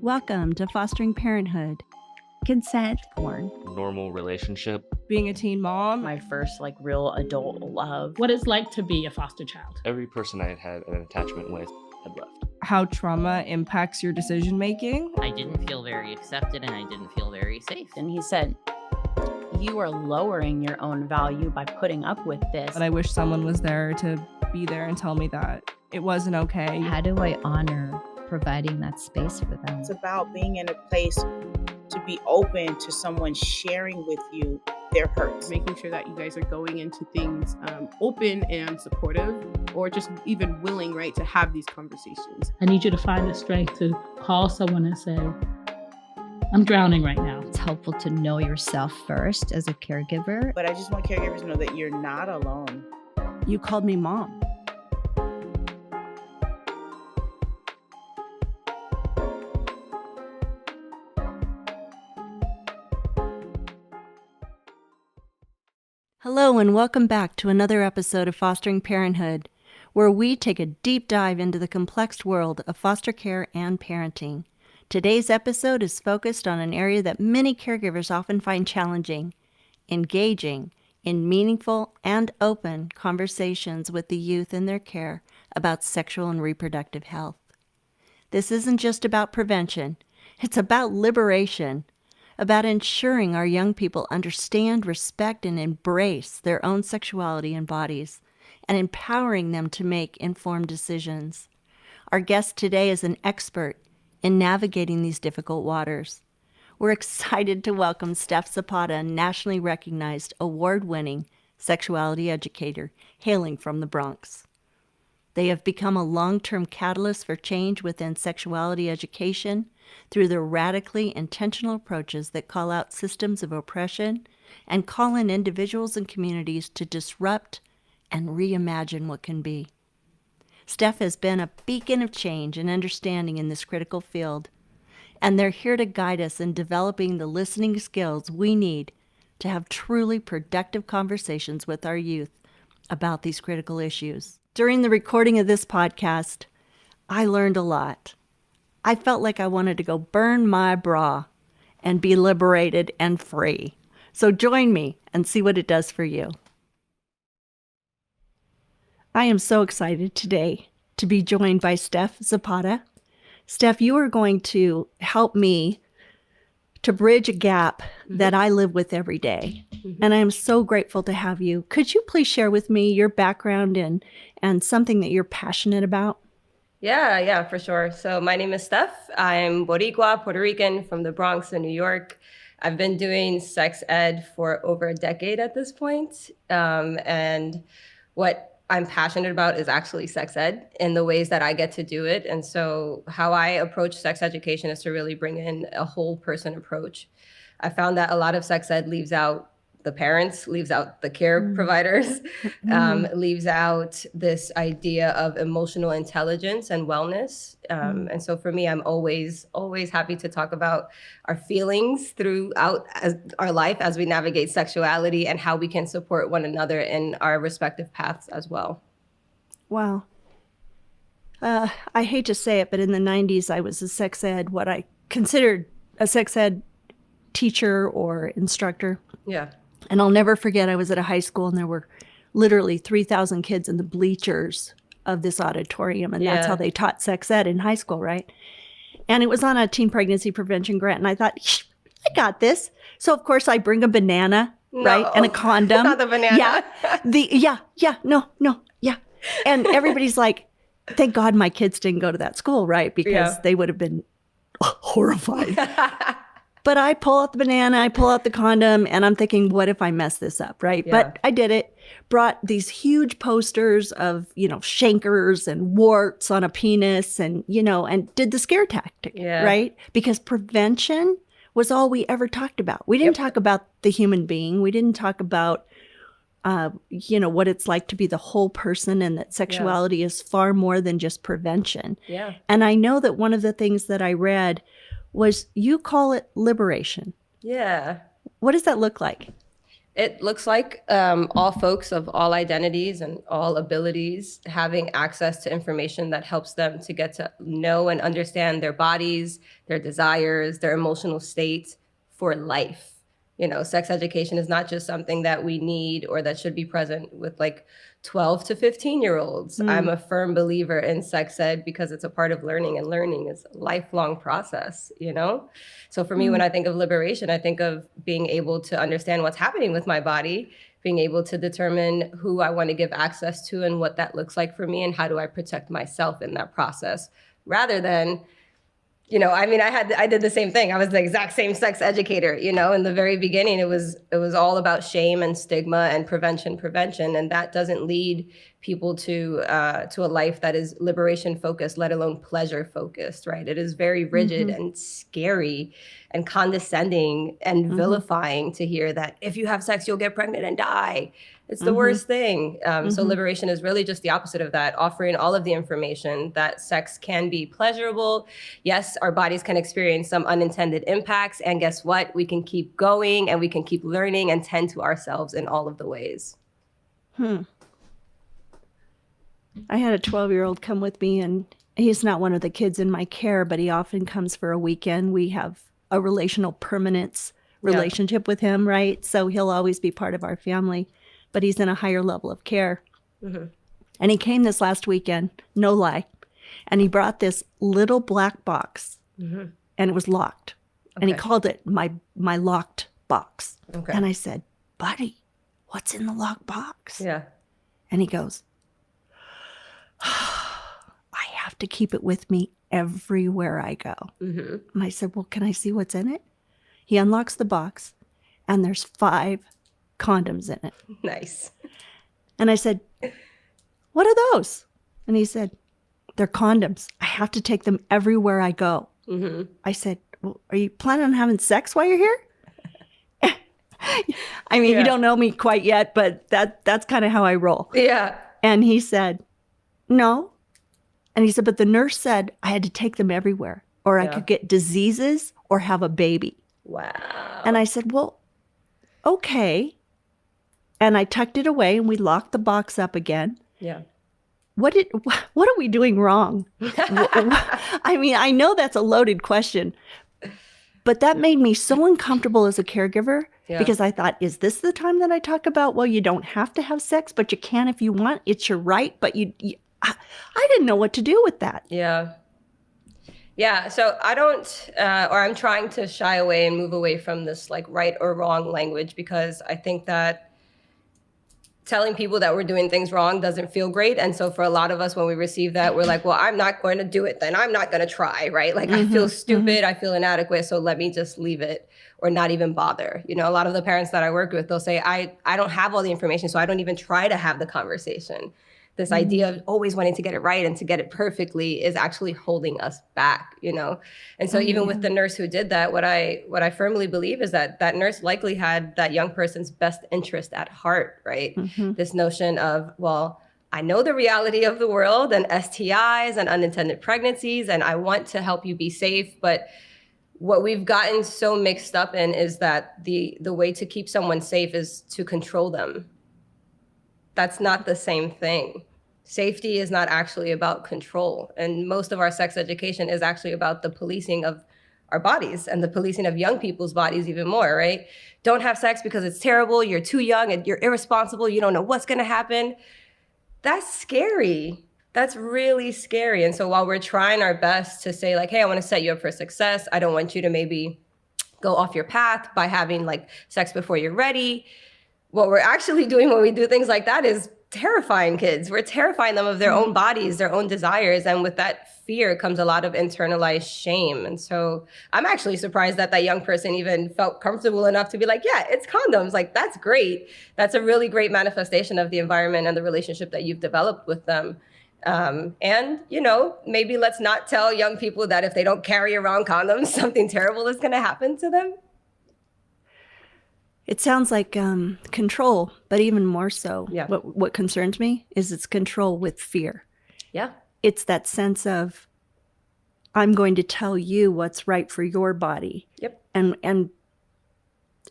Welcome to Fostering Parenthood. Consent. Porn. Normal relationship. Being a teen mom. My first real adult love. What it's like to be a foster child. Every person I had an attachment with had left. How trauma impacts your decision making. I didn't feel very accepted and I didn't feel very safe. And he said, you are lowering your own value by putting up with this. And I wish someone was there to be there and tell me that it wasn't okay. How do I honor providing that space for them? It's about being in a place to be open to someone sharing with you their hurts. Making sure that you guys are going into things open and supportive, or just even willing, right, to have these conversations. I need you to find the strength to call someone and say, I'm drowning right now. It's helpful to know yourself first as a caregiver. But I just want caregivers to know that you're not alone. You called me mom. Hello and welcome back to another episode of Fostering Parenthood, where we take a deep dive into the complex world of foster care and parenting. Today's episode is focused on an area that many caregivers often find challenging: engaging in meaningful and open conversations with the youth in their care about sexual and reproductive health. This isn't just about prevention, it's about liberation, about ensuring our young people understand, respect, and embrace their own sexuality and bodies, and empowering them to make informed decisions. Our guest today is an expert in navigating these difficult waters. We're excited to welcome Steph Zapata, a nationally recognized, award-winning sexuality educator hailing from the Bronx. They have become a long-term catalyst for change within sexuality education through their radically intentional approaches that call out systems of oppression and call in individuals and communities to disrupt and reimagine what can be. Steph has been a beacon of change and understanding in this critical field, and they're here to guide us in developing the listening skills we need to have truly productive conversations with our youth about these critical issues. During the recording of this podcast, I learned a lot. I felt like I wanted to go burn my bra and be liberated and free. So join me and see what it does for you. I am so excited today to be joined by Steph Zapata. Steph, you are going to help me to bridge a gap that I live with every day. And I am so grateful to have you. Could you please share with me your background and something that you're passionate about? Yeah, for sure. So my name is Steph. I'm Boricua, Puerto Rican from the Bronx in New York. I've been doing sex ed for over a decade at this point. And what I'm passionate about is actually sex ed in the ways that I get to do it. And so how I approach sex education is to really bring in a whole person approach. I found that a lot of sex ed leaves out the parents, leaves out the care providers, leaves out this idea of emotional intelligence and wellness. And so for me, I'm always happy to talk about our feelings throughout our life as we navigate sexuality and how we can support one another in our respective paths as well. Wow. I hate to say it, but in the 90s, I was a sex ed, what I considered a sex ed teacher or instructor. Yeah. And I'll never forget, I was at a high school and there were literally 3,000 kids in the bleachers of this auditorium. And that's how they taught sex ed in high school, right? And it was on a teen pregnancy prevention grant. And I thought, I got this. So of course I bring a banana, right? And a condom. Not the banana. Yeah. And everybody's like, thank God my kids didn't go to that school, right? Because they would have been horrified. But I pull out the banana, I pull out the condom, and I'm thinking, what if I mess this up, right? Yeah. But I did it. Brought these huge posters of, chankers and warts on a penis and, and did the scare tactic, right? Because prevention was all we ever talked about. We didn't talk about the human being. We didn't talk about, what it's like to be the whole person, and that sexuality is far more than just prevention. Yeah. And I know that one of the things that I read was you call it liberation. Yeah. What does that look like? It looks like all folks of all identities and all abilities having access to information that helps them to get to know and understand their bodies, their desires, their emotional states for life. You know, sex education is not just something that we need or that should be present with like 12 to 15-year-olds. I'm a firm believer in sex ed because it's a part of learning, and learning is a lifelong process, you know? So for me, when I think of liberation, I think of being able to understand what's happening with my body, being able to determine who I want to give access to and what that looks like for me, and how do I protect myself in that process, rather than, you know, I mean, I did the same thing. I was the exact same sex educator, you know, in the very beginning. It was all about shame and stigma and prevention. And that doesn't lead people to a life that is liberation focused, let alone pleasure focused, right? It is very rigid and scary and condescending and vilifying to hear that if you have sex, you'll get pregnant and die. It's the worst thing. So liberation is really just the opposite of that, offering all of the information that sex can be pleasurable. Yes, our bodies can experience some unintended impacts. And guess what? We can keep going and we can keep learning and tend to ourselves in all of the ways. I had a 12-year-old come with me, and he's not one of the kids in my care, but he often comes for a weekend. We have a relational permanence relationship with him, right? So he'll always be part of our family, but he's in a higher level of care. And he came this last weekend, no lie, and he brought this little black box, and it was locked. And he called it my locked box. And I said, buddy, what's in the locked box? And he goes, I have to keep it with me everywhere I go. And I said, well, can I see what's in it? He unlocks the box, and there's 5 condoms in it. Nice. And I said, what are those? And he said, they're condoms. I have to take them everywhere I go. I said, well, are you planning on having sex while you're here? I mean, you don't know me quite yet, but that's kind of how I roll. And he said, no. And he said, but the nurse said I had to take them everywhere, or I could get diseases or have a baby. Wow. And I said, well, okay. And I tucked it away, and we locked the box up again. What are we doing wrong? I mean, I know that's a loaded question, but that made me so uncomfortable as a caregiver because I thought, is this the time that I talk about, well, you don't have to have sex, but you can if you want. It's your right. But I didn't know what to do with that. Yeah, so I don't, or I'm trying to shy away and move away from this like right or wrong language, because I think that telling people that we're doing things wrong doesn't feel great. And so for a lot of us, when we receive that, we're like, well, I'm not going to do it then. I'm not going to try, right? Like I feel stupid, I feel inadequate, so let me just leave it or not even bother. You know, a lot of the parents that I work with, they'll say, I don't have all the information, so I don't even try to have the conversation. This idea of always wanting to get it right and to get it perfectly is actually holding us back, you know? And so even with the nurse who did that, what I firmly believe is that that nurse likely had that young person's best interest at heart, right? This notion of, well, I know the reality of the world and STIs and unintended pregnancies, and I want to help you be safe. But what we've gotten so mixed up in is that the way to keep someone safe is to control them. That's not the same thing. Safety is not actually about control. And most of our sex education is actually about the policing of our bodies and the policing of young people's bodies even more, right? Don't have sex because it's terrible, you're too young, and you're irresponsible, you don't know what's gonna happen. That's scary. That's really scary. And so while we're trying our best to say like, hey, I wanna set you up for success, I don't want you to maybe go off your path by having like sex before you're ready, what we're actually doing when we do things like that is terrifying kids. We're terrifying them of their own bodies, their own desires. And with that fear comes a lot of internalized shame. And so I'm actually surprised that that young person even felt comfortable enough to be like, yeah, it's condoms. Like, that's great. That's a really great manifestation of the environment and the relationship that you've developed with them. And, you know, maybe let's not tell young people that if they don't carry around condoms, something terrible is going to happen to them. It sounds like control, but even more so. Yeah. What concerns me is it's control with fear. Yeah. It's that sense of, I'm going to tell you what's right for your body. Yep. And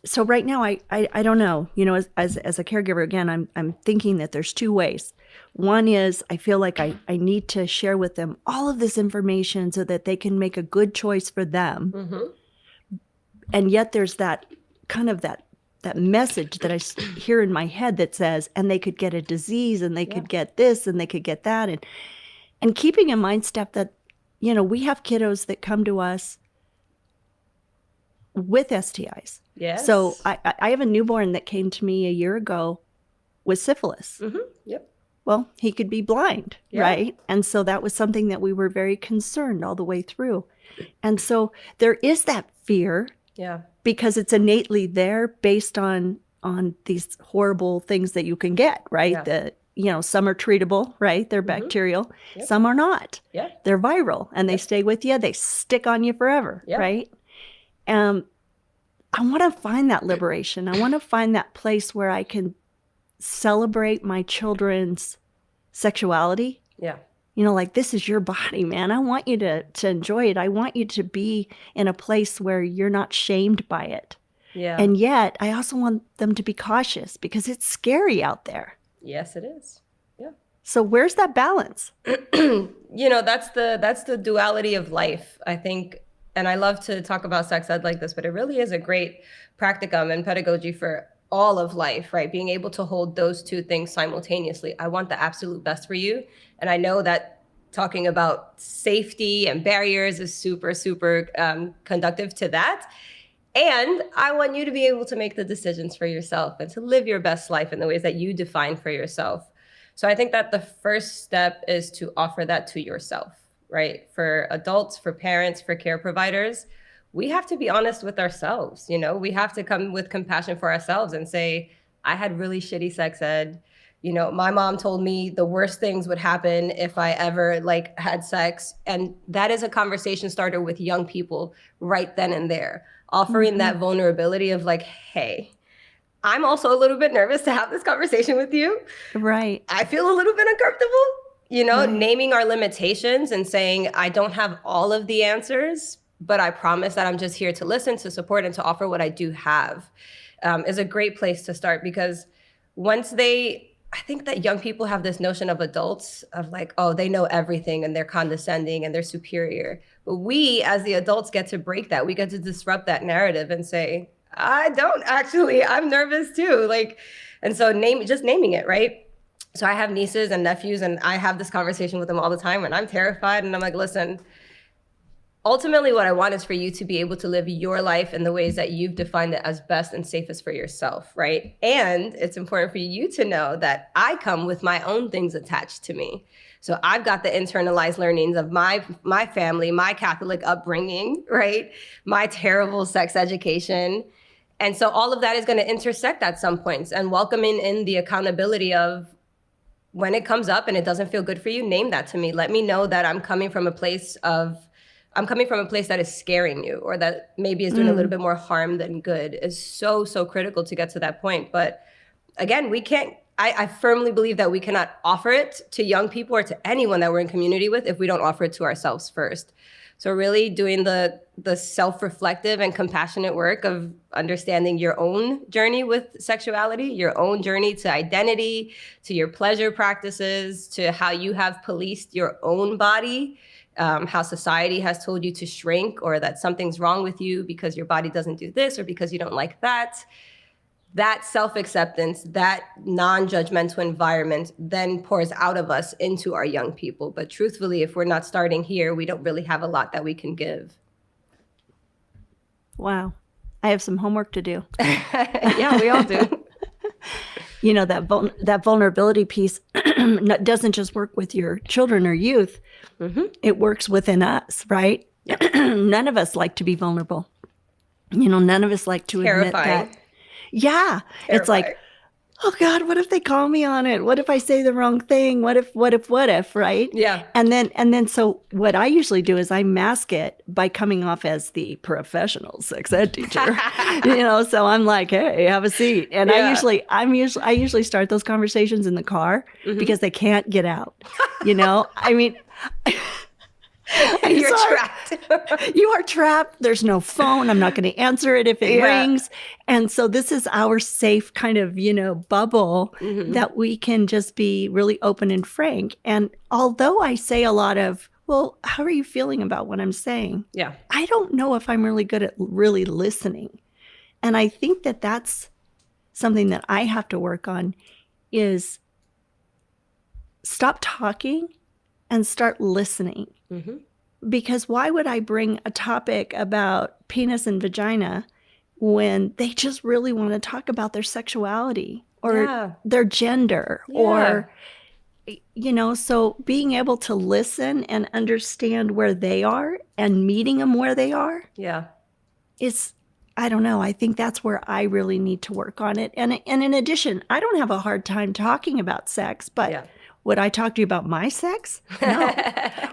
so right now, I don't know, as a caregiver, again, I'm thinking that there's two ways. One is I feel like I need to share with them all of this information so that they can make a good choice for them. Mm-hmm. And yet there's that kind of that message that I hear in my head that says, and they could get a disease and they could get this and they could get that. And keeping in mind, Steph, that, we have kiddos that come to us with STIs. Yes. So I have a newborn that came to me a year ago with syphilis. Mm-hmm. Yep. Well, he could be blind, right? And so that was something that we were very concerned all the way through. And so there is that fear. Yeah. Because it's innately there based on these horrible things that you can get, right? Yeah. Some are treatable, right? They're bacterial. Yep. Some are not. Yeah. They're viral and they stay with you. They stick on you forever, right? I want to find that liberation. I want to find that place where I can celebrate my children's sexuality. Yeah. Like, this is your body, man. I want you to enjoy it. I want you to be in a place where you're not shamed by it. Yeah. And yet, I also want them to be cautious because it's scary out there. Yes, it is. Yeah. So where's that balance? That's the duality of life, I think. And I love to talk about sex ed like this, but it really is a great practicum and pedagogy for all of life, right? Being able to hold those two things simultaneously. I want the absolute best for you. And I know that talking about safety and barriers is super, super conductive to that. And I want you to be able to make the decisions for yourself and to live your best life in the ways that you define for yourself. So I think that the first step is to offer that to yourself, right? For adults, for parents, for care providers, we have to be honest with ourselves. We have to come with compassion for ourselves and say, I had really shitty sex ed. My mom told me the worst things would happen if I ever had sex. And that is a conversation starter with young people right then and there, offering that vulnerability of hey, I'm also a little bit nervous to have this conversation with you. Right. I feel a little bit uncomfortable, naming our limitations and saying, I don't have all of the answers, but I promise that I'm just here to listen, to support, and to offer what I do have, is a great place to start. Because I think that young people have this notion of adults of they know everything and they're condescending and they're superior. But we, as the adults, get to break that. We get to disrupt that narrative and say, I don't actually, I'm nervous too. And so just naming it, right? So I have nieces and nephews and I have this conversation with them all the time when I'm terrified and I'm like, listen, ultimately what I want is for you to be able to live your life in the ways that you've defined it as best and safest for yourself, right? And it's important for you to know that I come with my own things attached to me. So I've got the internalized learnings of my family, my Catholic upbringing, right? My terrible sex education. And so all of that is going to intersect at some points, and welcoming in the accountability of when it comes up and it doesn't feel good for you, name that to me. Let me know that I'm coming from a place that is scaring you, or that maybe is doing a little bit more harm than good, is so, so critical to get to that point. But again, I firmly believe that we cannot offer it to young people or to anyone that we're in community with if we don't offer it to ourselves first. So really doing the self-reflective and compassionate work of understanding your own journey with sexuality, your own journey to identity, to your pleasure practices, to how you have policed your own body, how society has told you to shrink, or that something's wrong with you because your body doesn't do this or because you don't like that. That self-acceptance, that non-judgmental environment then pours out of us into our young people. But truthfully, if we're not starting here, we don't really have a lot that we can give. Wow. I have some homework to do. Yeah, we all do. That vulnerability piece doesn't just work with your children or youth. Mm-hmm. It works within us, right? Yep. None of us like to be vulnerable. None of us like to admit that. Yeah. Terrifying. It's like, oh God, what if they call me on it? What if I say the wrong thing? What if, right? Yeah. And then so what I usually do is I mask it by coming off as the professional sex ed teacher. So I'm like, hey, have a seat. And I usually start those conversations in the car because they can't get out. I mean, I'm You're sorry. trapped. You are trapped. There's no phone. I'm not going to answer it if it rings. And so this is our safe kind of, bubble that we can just be really open and frank. And although I say a lot of, well, how are you feeling about what I'm saying? Yeah. I don't know if I'm really good at really listening. And I think that that's something that I have to work on is stop talking and start listening. Because why would I bring a topic about penis and vagina when they just really want to talk about their sexuality or their gender or, so being able to listen and understand where they are and meeting them where they are is, I don't know, I think that's where I really need to work on it. And in addition, I don't have a hard time talking about sex, but would I talk to you about my sex? No.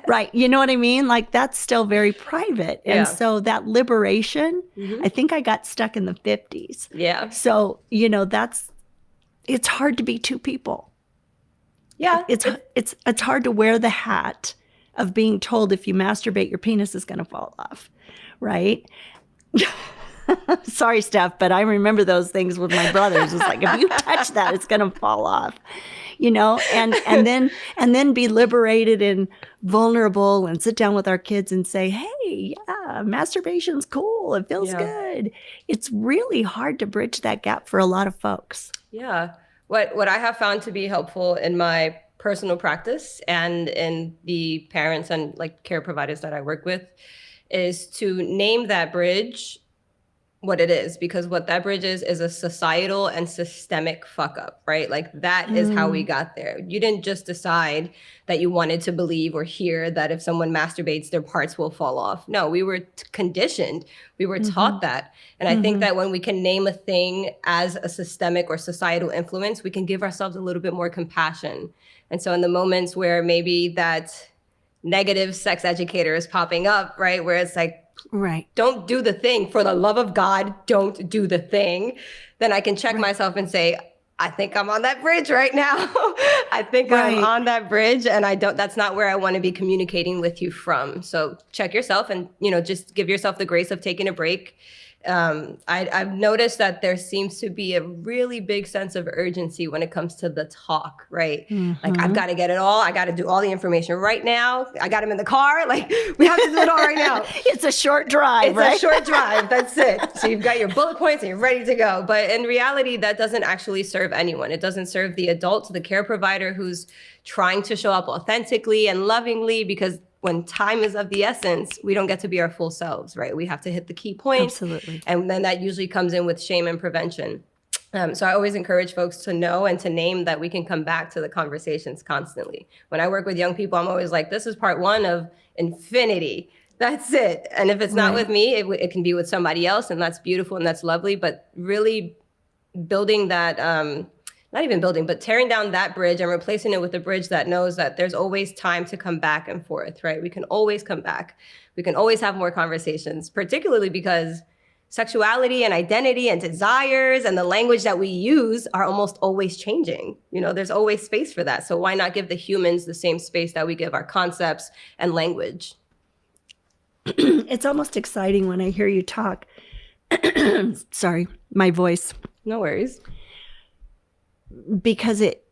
Right. You know what I mean? Like that's still very private. And so that liberation, I think I got stuck in the 50s. Yeah. So, it's hard to be two people. Yeah. It's hard to wear the hat of being told if you masturbate, your penis is going to fall off. Right. Sorry, Steph, but I remember those things with my brothers. It's like, if you touch that, it's going to fall off. And then be liberated and vulnerable and sit down with our kids and say, hey, masturbation's cool. It feels good. It's really hard to bridge that gap for a lot of folks. Yeah. What I have found to be helpful in my personal practice and in the parents and like care providers that I work with is to name that bridge what it is, because what that bridge is a societal and systemic fuck up, right? Like that is how we got there. You didn't just decide that you wanted to believe or hear that if someone masturbates, their parts will fall off. No, we were conditioned. We were taught that. And I think that when we can name a thing as a systemic or societal influence, we can give ourselves a little bit more compassion. And so in the moments where maybe that negative sex educator is popping up, right? Where it's like, don't do the thing. For the love of God, don't do the thing. Then I can check myself and say, I think I'm on that bridge right now. I think I'm on that bridge and that's not where I want to be communicating with you from. So check yourself and, just give yourself the grace of taking a break. I've noticed that there seems to be a really big sense of urgency when it comes to the talk, right? Like, I've got to get it all. I got to do all the information right now. I got him in the car. Like, we have to do it all right now. It's a short drive, It's a short drive. That's it. So you've got your bullet points and you're ready to go. But in reality, that doesn't actually serve anyone. It doesn't serve the adult, the care provider who's trying to show up authentically and lovingly, because when time is of the essence, we don't get to be our full selves, right? We have to hit the key points. Absolutely. And then that usually comes in with shame and prevention. So I always encourage folks to know and to name that we can come back to the conversations constantly. When I work with young people, I'm always like, this is part one of infinity. That's it. And if it's not with me, it can be with somebody else. And that's beautiful and that's lovely. But really building that, not even building, but tearing down that bridge and replacing it with a bridge that knows that there's always time to come back and forth, right? We can always come back. We can always have more conversations, particularly because sexuality and identity and desires and the language that we use are almost always changing. There's always space for that. So why not give the humans the same space that we give our concepts and language? It's almost exciting when I hear you talk. Sorry, my voice. No worries. Because it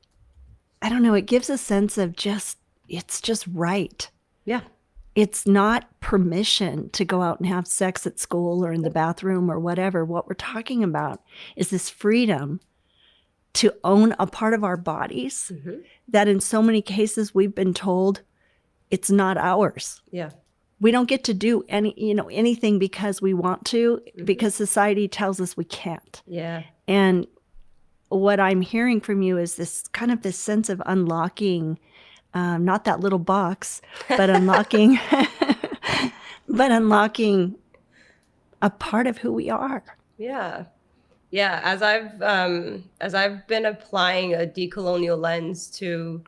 gives a sense of it's just right. Yeah. It's not permission to go out and have sex at school or in the bathroom or whatever. What we're talking about is this freedom to own a part of our bodies that in so many cases we've been told it's not ours. Yeah. We don't get to do anything because we want to, because society tells us we can't. Yeah. And what I'm hearing from you is this sense of unlocking, not that little box, but unlocking, a part of who we are. Yeah. Yeah. As I've been applying a decolonial lens to,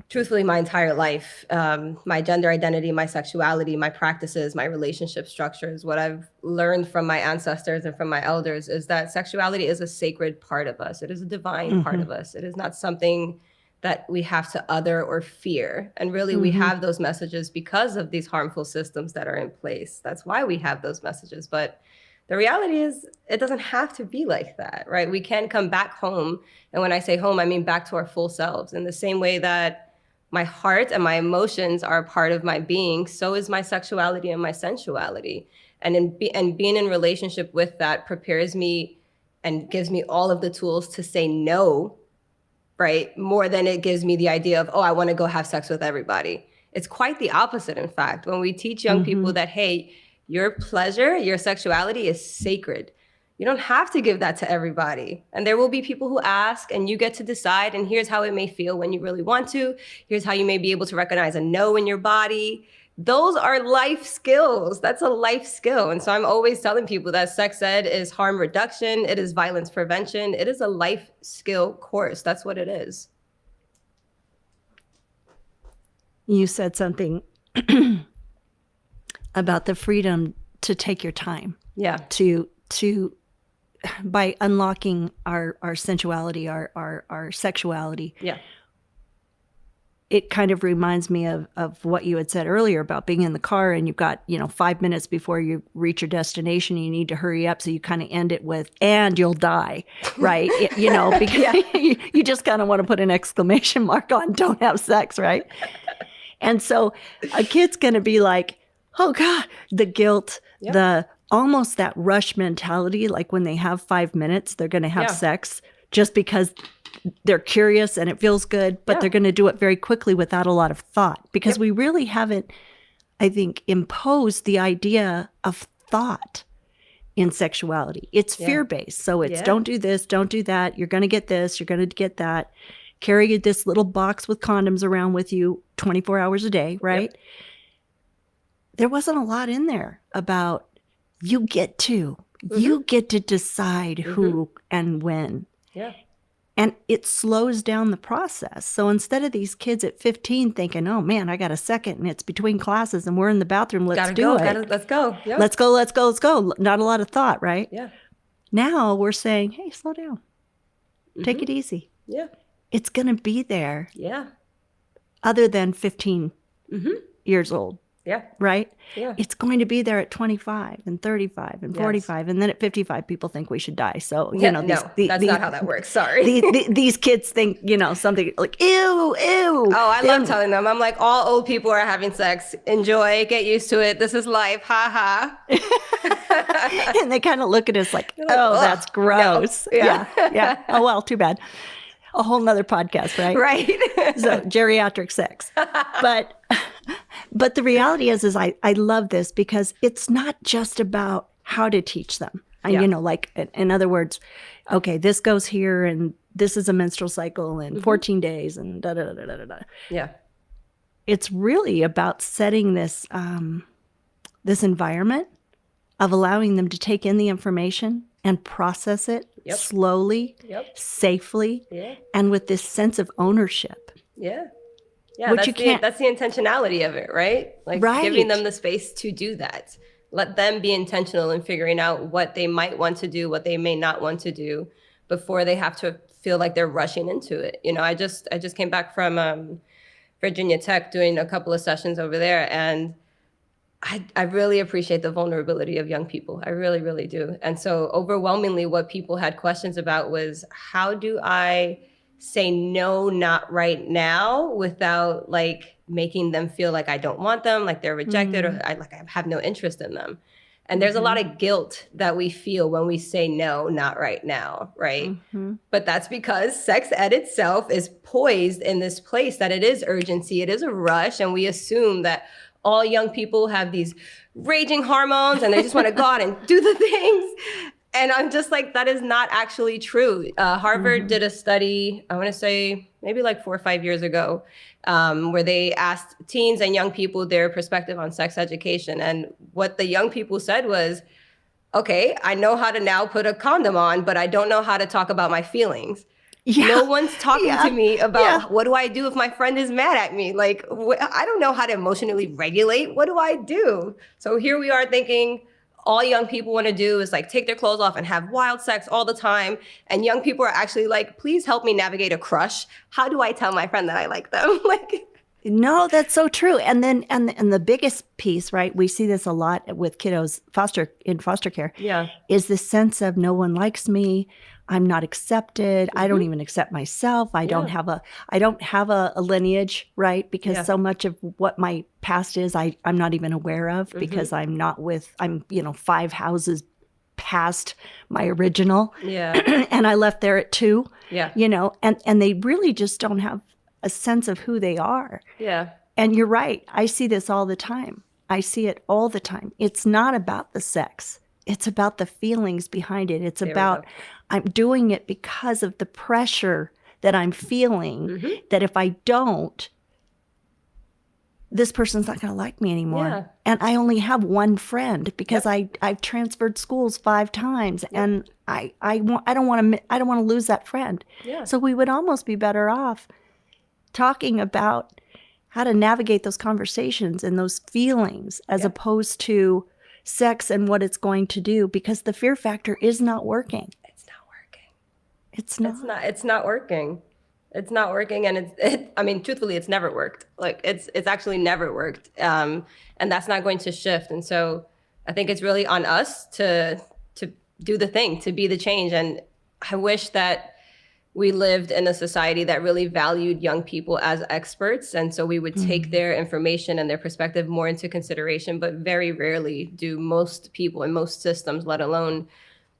truthfully, my entire life, my gender identity, my sexuality, my practices, my relationship structures, what I've learned from my ancestors and from my elders is that sexuality is a sacred part of us. It is a divine part of us. It is not something that we have to other or fear. And really, we have those messages because of these harmful systems that are in place. That's why we have those messages. But the reality is, it doesn't have to be like that, right? We can come back home. And when I say home, I mean back to our full selves. In the same way that my heart and my emotions are a part of my being, so is my sexuality and my sensuality. And being in relationship with that prepares me and gives me all of the tools to say no, right? More than it gives me the idea of, oh, I want to go have sex with everybody. It's quite the opposite, in fact. When we teach young people that, hey, your pleasure, your sexuality is sacred. You don't have to give that to everybody. And there will be people who ask, and you get to decide, and here's how it may feel when you really want to. Here's how you may be able to recognize a no in your body. Those are life skills. That's a life skill. And so I'm always telling people that sex ed is harm reduction. It is violence prevention. It is a life skill course. That's what it is. You said something about the freedom to take your time. Yeah. To by unlocking our sensuality, our sexuality. Yeah. It kind of reminds me of what you had said earlier about being in the car and you've got, 5 minutes before you reach your destination, you need to hurry up. So you kind of end it with, and you'll die, right? Because you just kind of want to put an exclamation mark on, don't have sex, right? And so a kid's going to be like, oh God, the guilt, the almost that rush mentality, like when they have 5 minutes, they're going to have sex just because they're curious and it feels good, but they're going to do it very quickly without a lot of thought because we really haven't, I think, imposed the idea of thought in sexuality. It's fear-based. So it's don't do this, don't do that. You're going to get this, you're going to get that. Carry this little box with condoms around with you 24 hours a day, right? Yep. There wasn't a lot in there about you get to decide who and when. Yeah. And it slows down the process. So instead of these kids at 15 thinking, oh man, I got a second and it's between classes and we're in the bathroom, let's do it. Let's go. Yep. Let's go. Not a lot of thought, right? Yeah. Now we're saying, hey, slow down. Take it easy. Yeah. It's going to be there. Yeah. Other than 15 years old. Yeah. Right? Yeah. It's going to be there at 25 and 35 and 45. And then at 55, people think we should die. So, that's not how that works. Sorry. These kids think, something like, ew. Oh, I love telling them. I'm like, all old people are having sex. Enjoy. Get used to it. This is life. Ha ha. And they kind of look at us like, oh, that's gross. No. Yeah. Oh, well, too bad. A whole nother podcast, right? Right. So geriatric sex. But the reality is I love this because it's not just about how to teach them. Like in other words, okay, this goes here and this is a menstrual cycle in 14 days and da da da da da da. Yeah. It's really about setting this this environment of allowing them to take in the information and process it slowly, safely, and with this sense of ownership. Yeah. Yeah, that's the intentionality of it, right? Like giving them the space to do that. Let them be intentional in figuring out what they might want to do, what they may not want to do before they have to feel like they're rushing into it. I just came back from Virginia Tech doing a couple of sessions over there, and I really appreciate the vulnerability of young people. I really, really do. And so overwhelmingly what people had questions about was, how do I say no, not right now, without making them feel like I don't want them, like they're rejected, or I have no interest in them. And there's a lot of guilt that we feel when we say no, not right now, right? But that's because sex ed itself is poised in this place that it is urgency, it is a rush, and we assume that all young people have these raging hormones and they just want to go out and do the things. And I'm just like, that is not actually true. Harvard did a study, I want to say maybe 4 or 5 years ago, where they asked teens and young people their perspective on sex education. And what the young people said was, okay, I know how to now put a condom on, but I don't know how to talk about my feelings. Yeah. No one's talking to me about what do I do if my friend is mad at me? I don't know how to emotionally regulate. What do I do? So here we are thinking, all young people want to do is like take their clothes off and have wild sex all the time. And young people are actually like, please help me navigate a crush. How do I tell my friend that I like them? Like, no, that's so true. And then, and the biggest piece, right? We see this a lot with kiddos in foster care. Yeah. Is this sense of no one likes me. I'm not accepted. I don't even accept myself. I don't have a lineage, right? Because so much of what my past is, I'm not even aware of because I'm 5 houses past my original. Yeah. And I left there at 2. Yeah. And they really just don't have a sense of who they are. Yeah. And you're right. I see this all the time. I see it all the time. It's not about the sex. It's about the feelings behind it. It's about I'm doing it because of the pressure that I'm feeling that if I don't, this person's not going to like me anymore. Yeah. And I only have one friend because I've transferred schools 5 times and I don't want to lose that friend. Yeah. So we would almost be better off talking about how to navigate those conversations and those feelings as opposed to sex and what it's going to do, because the fear factor is not working. It's not working. It's not working. It's not working. And I mean, truthfully, it's never worked. Like it's actually never worked. And that's not going to shift. And so I think it's really on us to do the thing, to be the change. And I wish that we lived in a society that really valued young people as experts. And so we would take their information and their perspective more into consideration, but very rarely do most people in most systems, let alone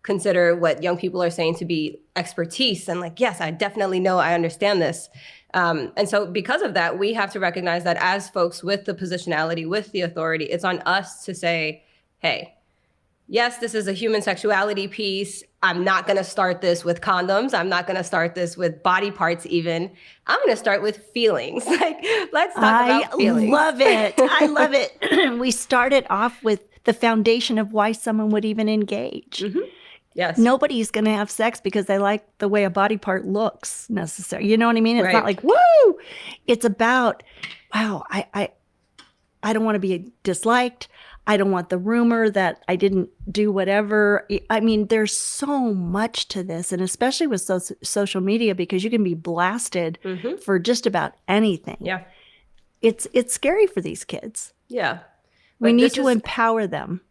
consider what young people are saying to be expertise. And like, yes, I definitely know, I understand this. And so because of that, we have to recognize that as folks with the positionality, with the authority, it's on us to say, hey, yes, this is a human sexuality piece. I'm not going to start this with condoms. I'm not going to start this with body parts even. I'm going to start with feelings. Like, let's talk about feelings. I love it. I love it. We started off with the foundation of why someone would even engage. Yes. Nobody's going to have sex because they like the way a body part looks necessarily. You know what I mean? It's not like, woo! It's about, wow, I don't want to be disliked. I don't want the rumor that I didn't do whatever. I mean, there's so much to this, and especially with social media, because you can be blasted for just about anything. Yeah. It's scary for these kids. Yeah. We need to empower them.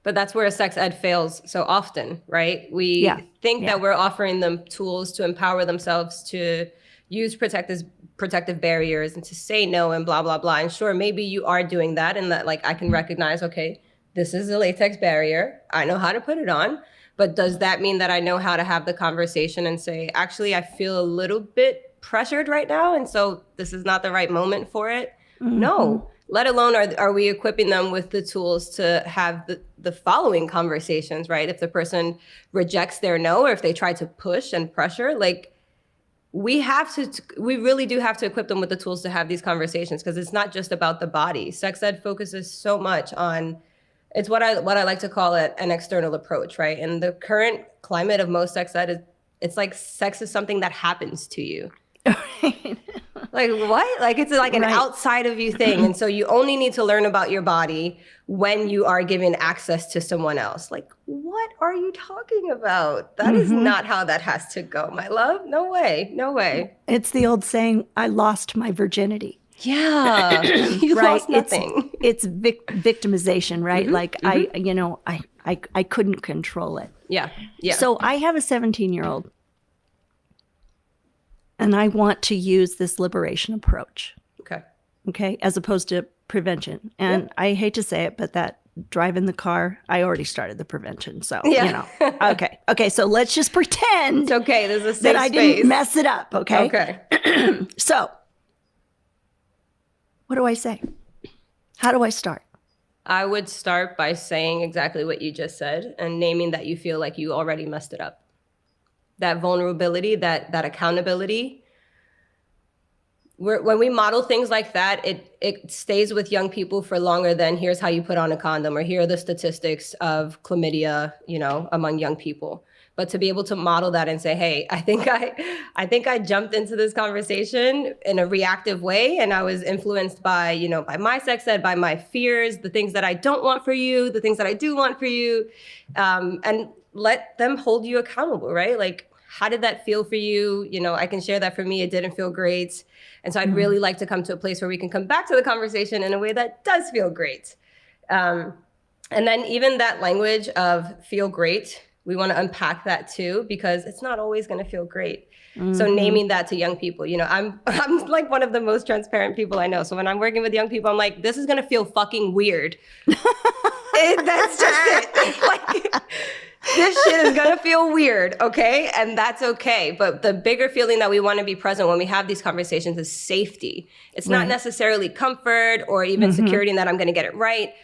But that's where sex ed fails so often, right? We think that we're offering them tools to empower themselves to use protective barriers and to say no and blah, blah, blah. And sure, maybe you are doing that and that like I can recognize, okay, this is a latex barrier. I know how to put it on. But does that mean that I know how to have the conversation and say, actually, I feel a little bit pressured right now. And so this is not the right moment for it? No. Let alone are we equipping them with the tools to have the following conversations, right? If the person rejects their no, or if they try to push and pressure, like, we really do have to equip them with the tools to have these conversations, because it's not just about the body. Sex ed focuses so much on, it's what I like to call it an external approach, right? And the current climate of most sex ed it's like sex is something that happens to you. Like what? Like it's like an outside of you thing. And so you only need to learn about your body when you are given access to someone else. Like, what are you talking about? That is not how that has to go, my love. No way. No way. It's the old saying, I lost my virginity. Yeah. You lost nothing. It's victimization, right? Like I couldn't control it. Yeah. Yeah. So I have a 17-year-old. And I want to use this liberation approach. Okay. As opposed to prevention. And I hate to say it, but that driving the car, I already started the prevention. So, Okay. Okay. So let's just pretend it's okay. There's a safe that I didn't mess it up. Okay. Okay. So what do I say? How do I start? I would start by saying exactly what you just said and naming that you feel like you already messed it up. That vulnerability, that accountability. When we model things like that, it stays with young people for longer than here's how you put on a condom or here are the statistics of chlamydia, among young people. But to be able to model that and say, hey, I think I jumped into this conversation in a reactive way, and I was influenced by, you know, by my sex ed, by my fears, the things that I don't want for you, the things that I do want for you, and let them hold you accountable, right? Like, how did that feel for you? You know, I can share that for me, it didn't feel great. And so I'd really like to come to a place where we can come back to the conversation in a way that does feel great. And then even that language of feel great, we want to unpack that too, because it's not always going to feel great. So naming that to young people, you know, I'm like one of the most transparent people I know. So when I'm working with young people, I'm like, this is going to feel fucking weird. That's just it. Like, this shit is going to feel weird, okay? And that's okay. But the bigger feeling that we want to be present when we have these conversations is safety. It's not necessarily comfort or even security in that I'm going to get it right,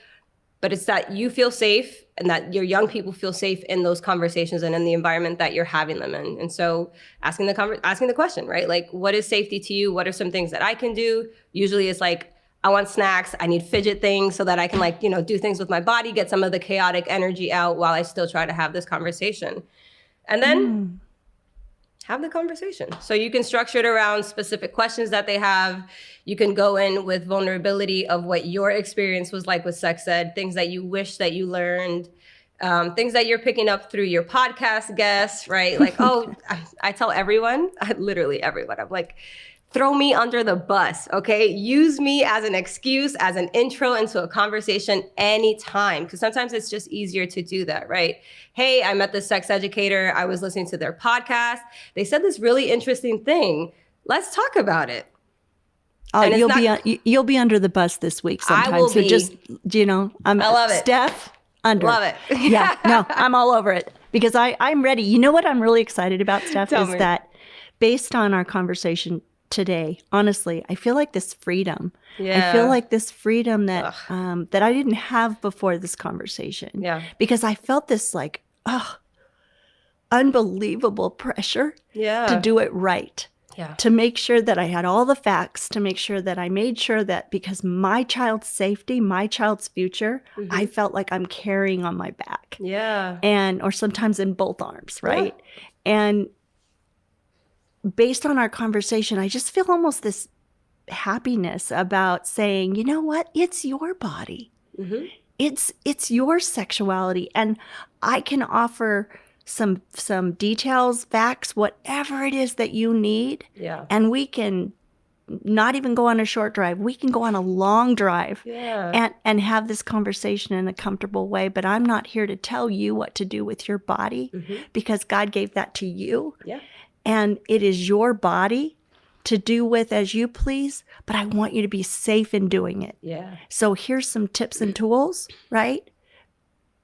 but it's that you feel safe and that your young people feel safe in those conversations and in the environment that you're having them in. And so asking the question, right? Like, what is safety to you? What are some things that I can do? Usually it's like, I want snacks. I need fidget things so that I can, like, you know, do things with my body, get some of the chaotic energy out while I still try to have this conversation. And then have the conversation. So you can structure it around specific questions that they have. You can go in with vulnerability of what your experience was like with sex ed, things that you wish that you learned, things that you're picking up through your podcast guests, right? Like, oh, I tell everyone, literally everyone, I'm like, throw me under the bus, okay? Use me as an excuse, as an intro into a conversation anytime, because sometimes it's just easier to do that, right? Hey, I met this sex educator. I was listening to their podcast. They said this really interesting thing. Let's talk about it. Oh, you'll be under the bus this week sometime. I will so be. Just, you know, I love it. Steph, under. Love it. Yeah, no, I'm all over it because I'm ready. You know what I'm really excited about, Steph, Tell is me. that based on our conversation today, honestly, I feel like this freedom. Yeah. I feel like this freedom that that I didn't have before this conversation. Yeah. Because I felt this like, unbelievable pressure to do it right. Yeah. To make sure that I had all the facts, to make sure that I made sure that because my child's safety, my child's future, I felt like I'm carrying on my back. Yeah. Or sometimes in both arms, right? Yeah. And based on our conversation, I just feel almost this happiness about saying, you know what? It's your body. It's your sexuality. And I can offer some details, facts, whatever it is that you need. Yeah. And we can not even go on a short drive. We can go on a long drive and have this conversation in a comfortable way. But I'm not here to tell you what to do with your body because God gave that to you. Yeah. And it is your body to do with as you please, but I want you to be safe in doing it. Yeah. So here's some tips and tools, right?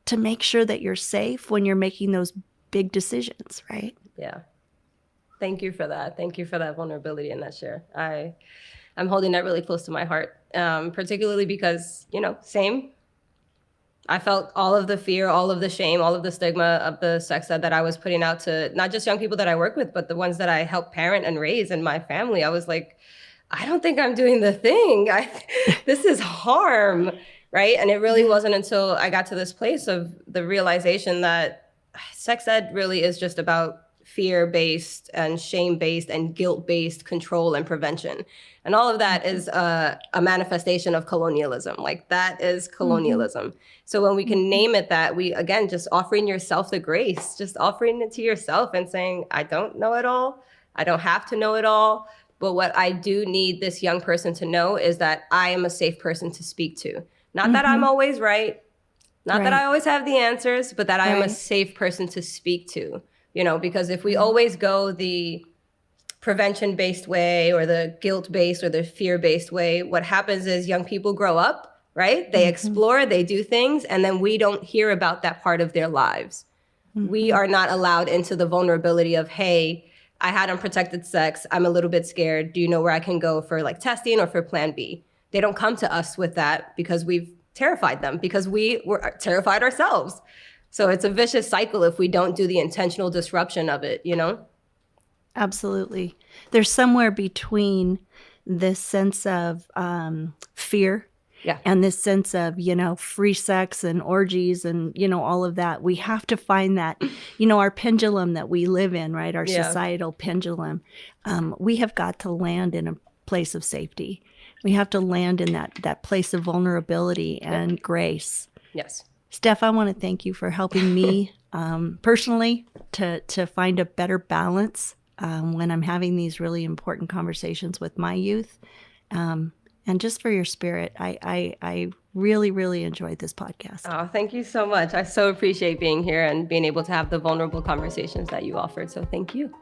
To make sure that you're safe when you're making those big decisions, right? Yeah. Thank you for that. Thank you for that vulnerability and that share. I'm holding that really close to my heart, particularly because, you know, same. I felt all of the fear, all of the shame, all of the stigma of the sex ed that I was putting out to not just young people that I work with, but the ones that I help parent and raise in my family. I was like, I don't think I'm doing the thing. This is harm, right? And it really wasn't until I got to this place of the realization that sex ed really is just about fear-based and shame-based and guilt-based control and prevention. And all of that is a manifestation of colonialism. Like, that is colonialism. So when we can name it that, we, again, just offering yourself the grace, just offering it to yourself and saying, I don't know it all. I don't have to know it all. But what I do need this young person to know is that I am a safe person to speak to. Not that I'm always right. Not that I always have the answers, but that I am a safe person to speak to. You know, because if we always go the prevention-based way or the guilt-based or the fear-based way, what happens is young people grow up, right? They explore, they do things, and then we don't hear about that part of their lives. We are not allowed into the vulnerability of, hey, I had unprotected sex. I'm a little bit scared. Do you know where I can go for like testing or for plan B? They don't come to us with that because we've terrified them, because we were terrified ourselves. So it's a vicious cycle if we don't do the intentional disruption of it, you know? Absolutely. There's somewhere between this sense of fear Yeah. And this sense of, free sex and orgies and, all of that. We have to find that, our pendulum that we live in, right? Our Yeah. societal pendulum. We have got to land in a place of safety. We have to land in that place of vulnerability and grace. Yes. Steph, I want to thank you for helping me personally to find a better balance when I'm having these really important conversations with my youth. And just for your spirit, I really, really enjoyed this podcast. Oh, thank you so much. I so appreciate being here and being able to have the vulnerable conversations that you offered. So thank you.